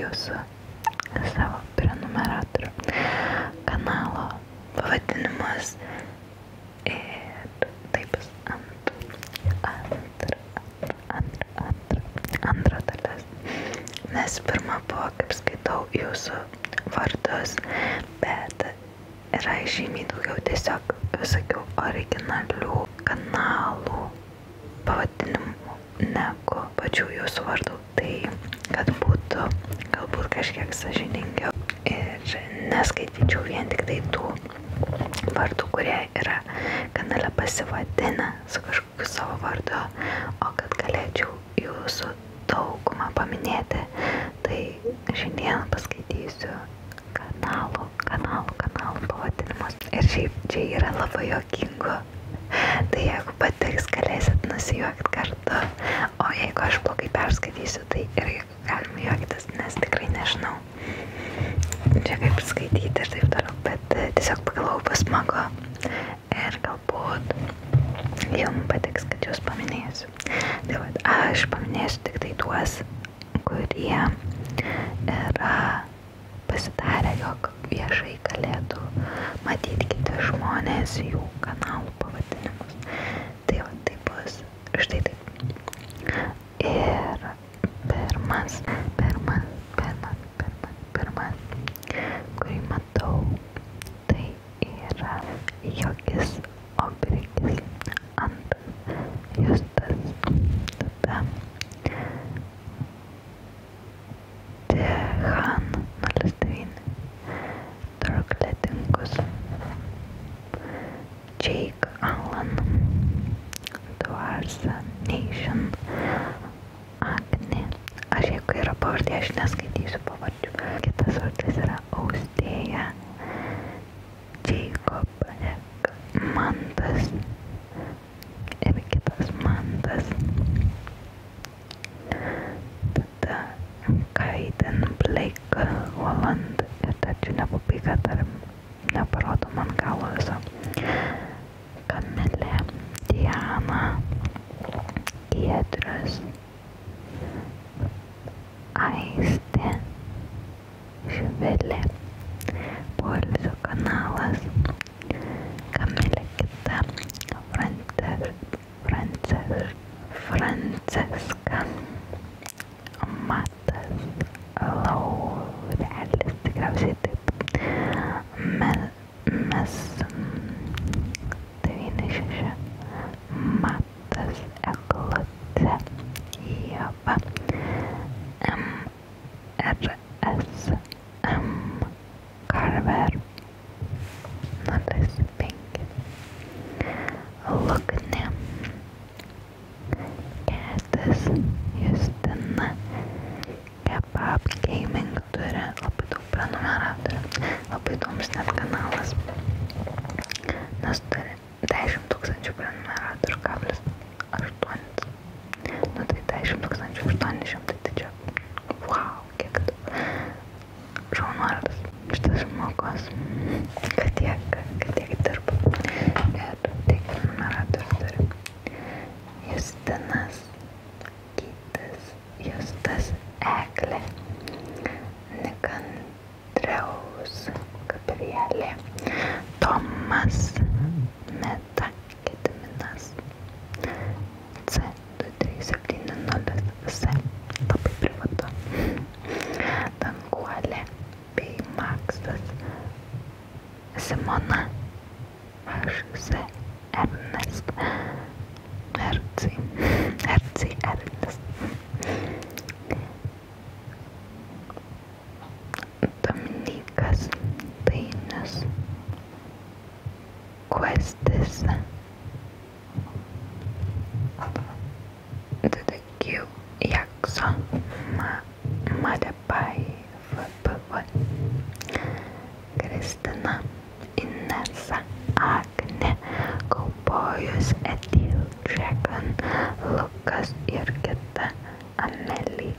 jūsų savo prenumeratorių kanalo pavadinimus ir tai bus antra dalis, nes pirma buvo, kaip skaitau, jūsų vardus, bet yra žymiai daugiau tiesiog visokių originalių kanalų pavadinimų negu pačių jūsų vardų, tai kad būtų galbūt kažkiek sąžiningiau ir neskaityčiau vien tik tai tų vardų, kurie yra kanale pasivadinę su kažkokiu savo vardu, o kad galėčiau jūsų daugumą paminėti, tai šiandien paskaitysiu kanalų pavadinimus. Ir šiaip čia yra labai juokingų. Tai jeigu patiks, galėsit nusijuokti kartu, o jeigu aš blogai perskaitysiu, tai irgi galima juoktis, nes tikrai nežinau čia kaip skaityti ir taip toliau, bet tiesiog pagalvojau, bus smagu ir galbūt jums patiks, kad jūs paminėsiu. Tai vat, aš paminėsiu tik tai tuos, kurie yra pasidarę, jog viešai galėtų matyti kiti žmonės jų kanalų pavadinimus. Tai va, tai bus štai taip. Ir pirmas, kurį matau, tai yra Jogis Obrikis, antras Justas, tada Tehan 09, Turkletinkus, Jake Allen, Dvarsa Nation, Agnė. Aš jeigu yra pavardė, aš neskaitysiu pavardžių. Kitas vardas yra Austėja, Jacob, Mantas ir kitas Mantas. Tada Kaiden Blake Holland ir dar čia nepabaiga, dar neparodo man galo viso. Kamilė, Diana, Giedrius, Aistė, Živilė, Poilsio kanalas, Kamilė kita, Franceska, Matas, Laurelis, tikriausiai taip, mes 96, Matas, Eglutė, Ieva, MRS, Carver 05, Lugnė, Ketis, Justina, Kebab Gaming turi labai daug prenumeratorių, labai įdomus net kanalas, nes turi 10 000 prenumeratorių, kablis 8, nu tai 10 800, tai čia, wow, kiek daug žaunuolis šitas žmogus, kad tiek dirba ir tiek prenumeratorių turi. Justinas, Gytis, Justas, Eglė, Nikandriaus, Gabrielė, Tomas, Meta, Gediminas, C2370, S, labai privatu, Danguolė bei Maksas, Simona, HZ, Ernest, Erci, Ernest, Dominikas, Dainius, Questis, Dedekiu, Jakso, Marepai, VPV, Kristina, Inesa, Agnė, Kaubojus, Edil, Dragon, Lukas ir kita, Amelį,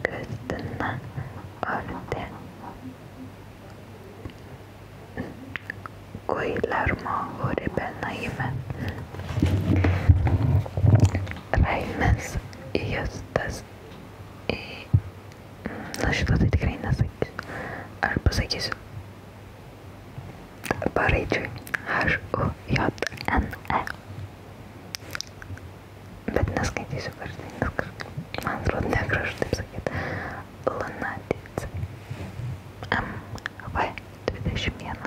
Kristina, Ordė, Guillermo, Uribe, Naime, Raimis, Justas, na šito tai tikrai aš pasakysiu paraidžiui H-U-J-N-E. Bet neskaitysiu karštai, nes man atrodo negražu taip sakyti. Lunatica. MV21.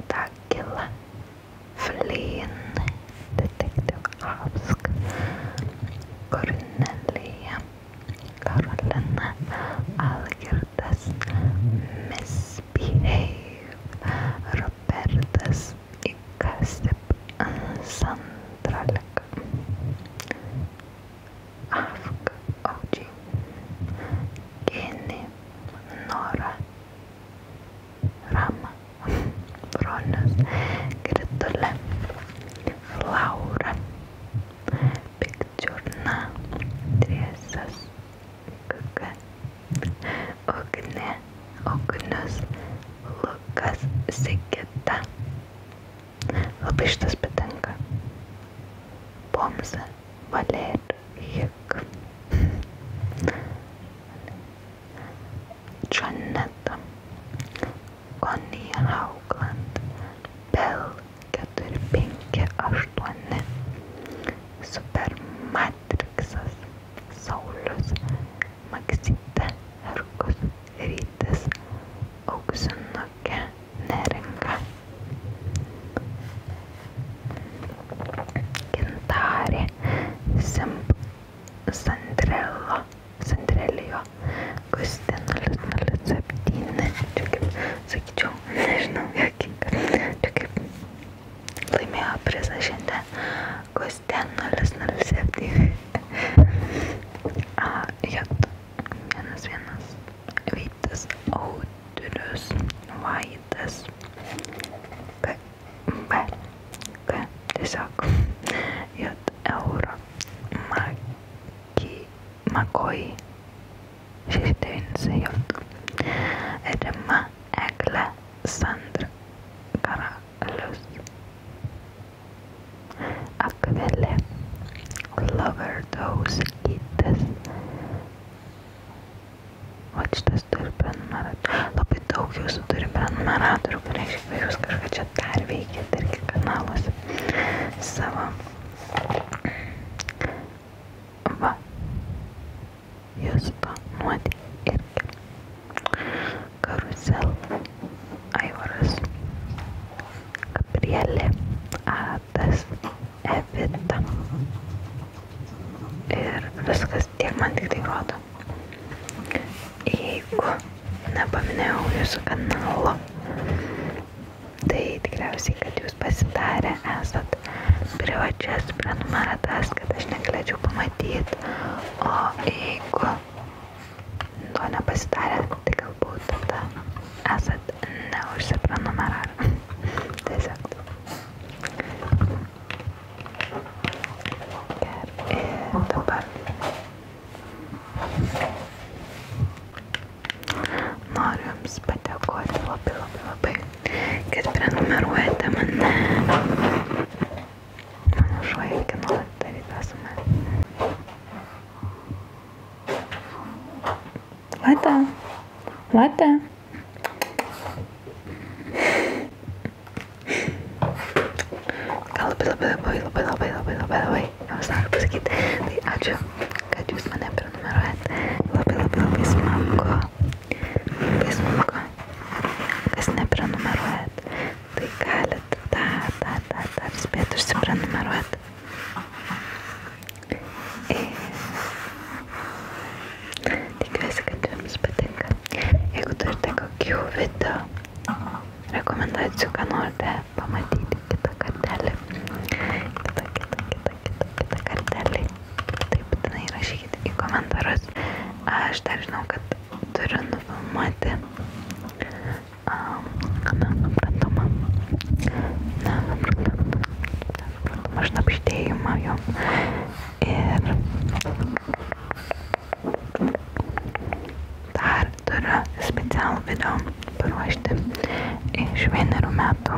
Dagila. Flynn. Detective Havsk. Kornelija. Karolina. Algirdas. Misbehave. Robertas. Ikasip. Sandralek. Afk. Oji. Geni. Nora. Rama. Bronius. Gretule. Laura. Pikčiurna. Triesas. Kuka. Ugnė. Ugnius. Lukas. Sigita. Labai šitas patinka. Pomza. Valerija. Janeta. Connie Haugland. Bell 458. Supermatrixas. Saulius. Maksita. Herkus. Rytis. Auksinukė. Neringa. Gintarė. Simp. Sandrelio. Gusti 007. Čia kaip, sakyčiau, nežinau, jokinga. Čia kaip laimėjo prizą šiandien. Gusti 007. J-1. Vytas. Audrius. Vaidas. B. Tiesiog. J. Euro. Makoj. 69. Rima. Eglė. Sandra. Karalius. Akvilė. Loverdose. Gytis. Vat šitas turi prenumeratorių. Labai daug jūsų turi prenumeratorių, pareiškia, jūs kažką čia dar veikėt irgi kanaluose savo. Va. Justo nuodį irgi. Karusel. Aivaras. Gabrielė. Adas. Evita. Ir viskas tiek man tik tai rodo. Jeigu nepaminėjau jūsų kanalo, tai tikriausiai, kad jūs pasidarę esat privačias prenumeratas, kad aš negalėčiau pamatyti, o jeigu to nepasidarę, tai galbūt tada esat neužsiprenumeravę. Tiesiog. Ir dabar noriu jums padėkoti labai, kad prenumeruojate mane. Mano šuo irgi nuolat daryta su manimi. Lata. Gal labai, jums noriu pasakyti. Tai ačiū, kad jūs mane prenumeruojat. Labai smagu. Kas neprenumeruojat, tai galit dar spėti užsiprenumeruoti. Tikiuosi, kad jums patinka. Jeigu turite kokių video rekomendacijų, ką norite pamatyti kitą kartelį, tai būtinai rašykite į komentarus. Aš dar žinau, kad turiu nufilmuoti šnabždėjimą jom. Ir dar turiu specialų video paruošti iš 1 metų